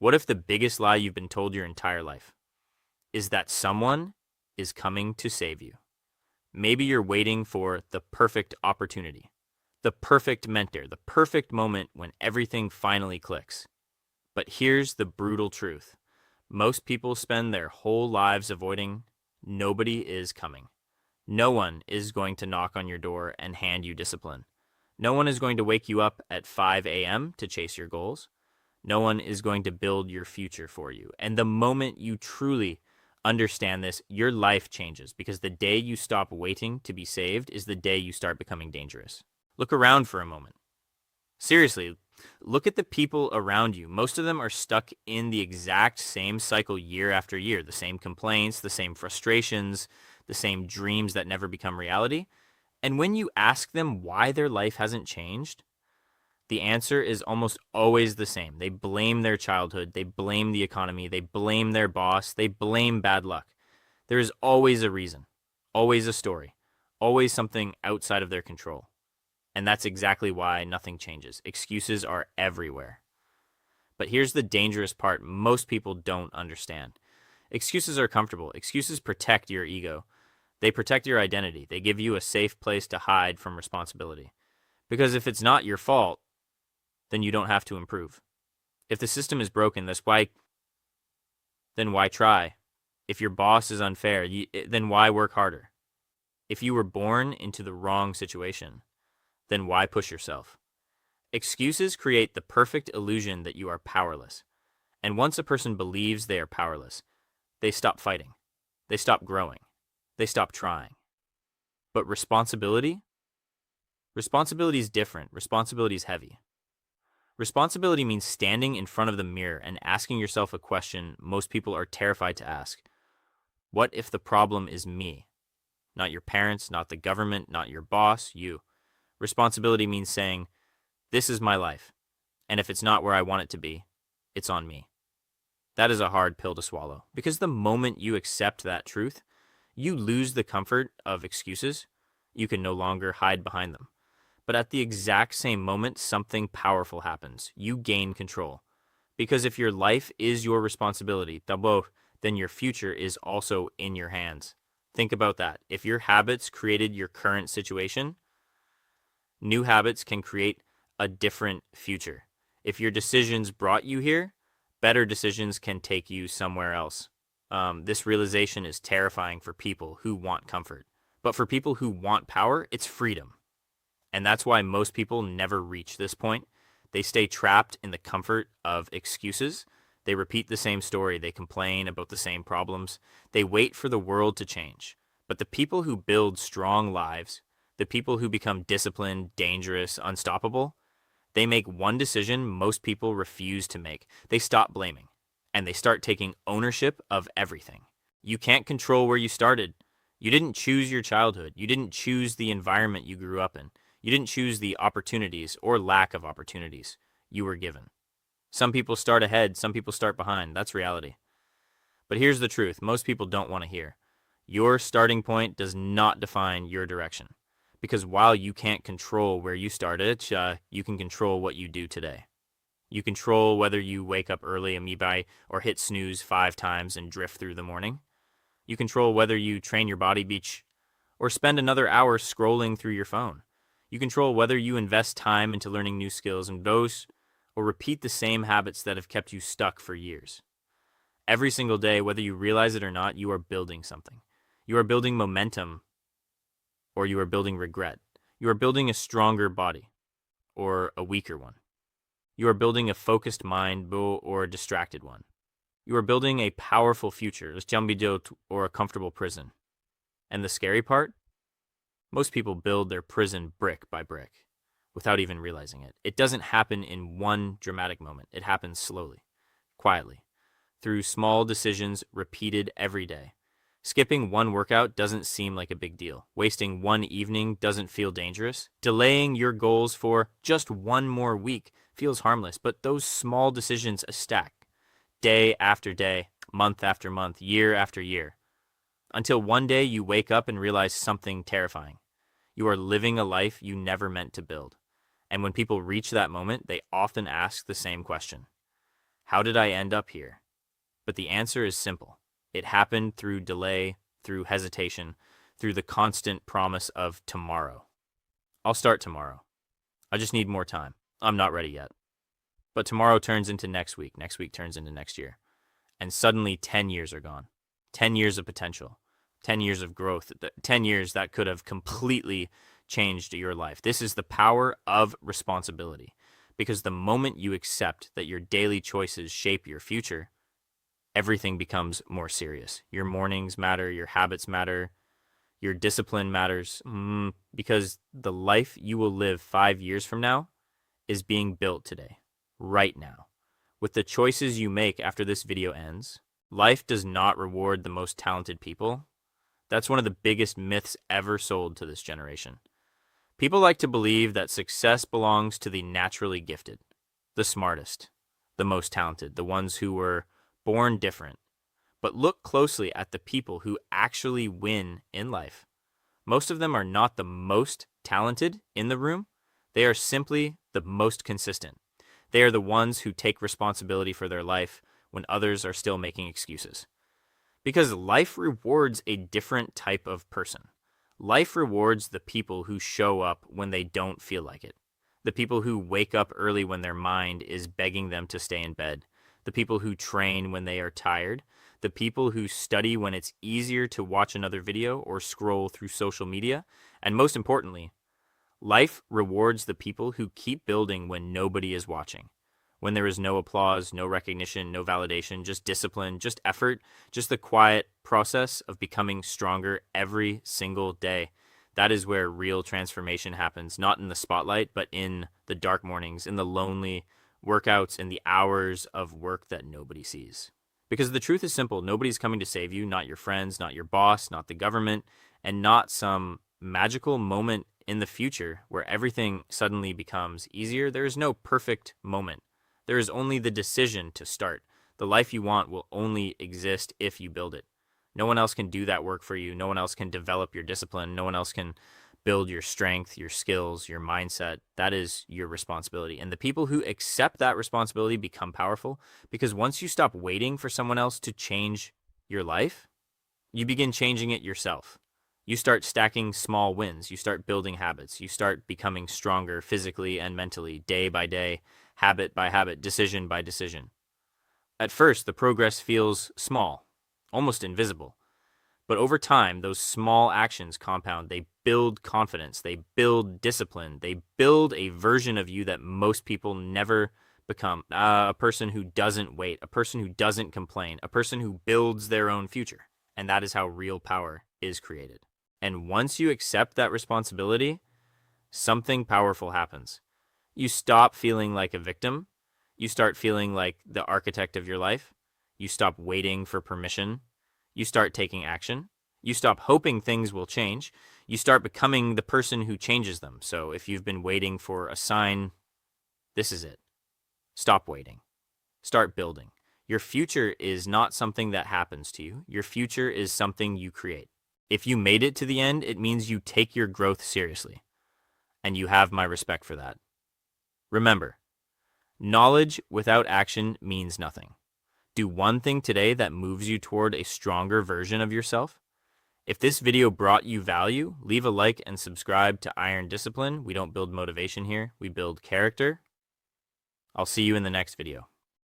What if the biggest lie you've been told your entire life is that someone is coming to save you? Maybe you're waiting for the perfect opportunity, the perfect mentor, the perfect moment when everything finally clicks. But here's the brutal truth. Most people spend their whole lives avoiding nobody is coming. No one is going to knock on your door and hand you discipline. No one is going to wake you up at 5 a.m. to chase your goals. No one is going to build your future for you. And the moment you truly understand this, your life changes because the day you stop waiting to be saved is the day you start becoming dangerous. Look around for a moment. Seriously, look at the people around you. Most of them are stuck in the exact same cycle year after year, the same complaints, the same frustrations, the same dreams that never become reality. And when you ask them why their life hasn't changed, the answer is almost always the same. They blame their childhood, they blame the economy, they blame their boss, they blame bad luck. There is always a reason, always a story, always something outside of their control. And that's exactly why nothing changes. Excuses are everywhere. But here's the dangerous part most people don't understand. Excuses are comfortable. Excuses protect your ego. They protect your identity. They give you a safe place to hide from responsibility. Because if it's not your fault, then you don't have to improve. If the system is broken, then why try? If your boss is unfair, then why work harder? If you were born into the wrong situation, then why push yourself? Excuses create the perfect illusion that you are powerless. And once a person believes they are powerless, they stop fighting. They stop growing. They stop trying. But responsibility? Responsibility is different. Responsibility is heavy. Responsibility means standing in front of the mirror and asking yourself a question most people are terrified to ask. What if the problem is me? Not your parents, not the government, not your boss, you. Responsibility means saying, this is my life, and if it's not where I want it to be, it's on me. That is a hard pill to swallow, because the moment you accept that truth, you lose the comfort of excuses. You can no longer hide behind them. But at the exact same moment, something powerful happens. You gain control. Because if your life is your responsibility, then your future is also in your hands. Think about that. If your habits created your current situation, new habits can create a different future. If your decisions brought you here, better decisions can take you somewhere else. This realization is terrifying for people who want comfort. But for people who want power, it's freedom. And that's why most people never reach this point. They stay trapped in the comfort of excuses. They repeat the same story. They complain about the same problems. They wait for the world to change. But the people who build strong lives, the people who become disciplined, dangerous, unstoppable, they make one decision most people refuse to make. They stop blaming, and they start taking ownership of everything. You can't control where you started. You didn't choose your childhood. You didn't choose the environment you grew up in. You didn't choose the opportunities or lack of opportunities you were given. Some people start ahead, some people start behind. That's reality. But here's the truth most people don't want to hear. Your starting point does not define your direction. Because while you can't control where you started, you can control what you do today. You control whether you wake up early, amoeba, or hit snooze 5 times and drift through the morning. You control whether you train your body beach or spend another hour scrolling through your phone. You control whether you invest time into learning new skills and those or repeat the same habits that have kept you stuck for years. Every single day, whether you realize it or not, you are building something. You are building momentum or you are building regret. You are building a stronger body or a weaker one. You are building a focused mind or a distracted one. You are building a powerful future, or a comfortable prison. And the scary part? Most people build their prison brick by brick without even realizing it. It doesn't happen in one dramatic moment. It happens slowly, quietly, through small decisions repeated every day. Skipping one workout doesn't seem like a big deal. Wasting one evening doesn't feel dangerous. Delaying your goals for just one more week feels harmless, but those small decisions stack day after day, month after month, year after year, until one day you wake up and realize something terrifying. You are living a life you never meant to build. And when people reach that moment, they often ask the same question. How did I end up here? But the answer is simple. It happened through delay, through hesitation, through the constant promise of tomorrow. I'll start tomorrow. I just need more time. I'm not ready yet. But tomorrow turns into next week turns into next year. And suddenly 10 years are gone. 10 years of potential. 10 years of growth. 10 years that could have completely changed your life. This is the power of responsibility. Because the moment you accept that your daily choices shape your future, everything becomes more serious. Your mornings matter, your habits matter, your discipline matters, because the life you will live 5 years from now is being built today, right now. With the choices you make after this video ends, life does not reward the most talented people. That's one of the biggest myths ever sold to this generation. People like to believe that success belongs to the naturally gifted, the smartest, the most talented, the ones who were born different. But look closely at the people who actually win in life. Most of them are not the most talented in the room. They are simply the most consistent. They are the ones who take responsibility for their life when others are still making excuses. Because life rewards a different type of person. Life rewards the people who show up when they don't feel like it. The people who wake up early when their mind is begging them to stay in bed. The people who train when they are tired. The people who study when it's easier to watch another video or scroll through social media. And most importantly, life rewards the people who keep building when nobody is watching. When there is no applause, no recognition, no validation, just discipline, just effort, just the quiet process of becoming stronger every single day. That is where real transformation happens, not in the spotlight, but in the dark mornings, in the lonely workouts, in the hours of work that nobody sees. Because the truth is simple. Nobody's coming to save you, not your friends, not your boss, not the government, and not some magical moment in the future where everything suddenly becomes easier. There is no perfect moment. There is only the decision to start. The life you want will only exist if you build it. No one else can do that work for you. No one else can develop your discipline. No one else can build your strength, your skills, your mindset. That is your responsibility. And the people who accept that responsibility become powerful, because once you stop waiting for someone else to change your life, you begin changing it yourself. You start stacking small wins. You start building habits. You start becoming stronger physically and mentally, day by day, habit by habit, decision by decision. At first, the progress feels small, almost invisible. But over time, those small actions compound. They build confidence. They build discipline. They build a version of you that most people never become. A person who doesn't wait, a person who doesn't complain, a person who builds their own future. And that is how real power is created. And once you accept that responsibility, something powerful happens. You stop feeling like a victim. You start feeling like the architect of your life. You stop waiting for permission. You start taking action. You stop hoping things will change. You start becoming the person who changes them. So if you've been waiting for a sign, this is it. Stop waiting. Start building. Your future is not something that happens to you. Your future is something you create. If you made it to the end, it means you take your growth seriously. And you have my respect for that. Remember, knowledge without action means nothing. Do one thing today that moves you toward a stronger version of yourself. If this video brought you value, leave a like and subscribe to Iron Discipline. We don't build motivation here, we build character. I'll see you in the next video.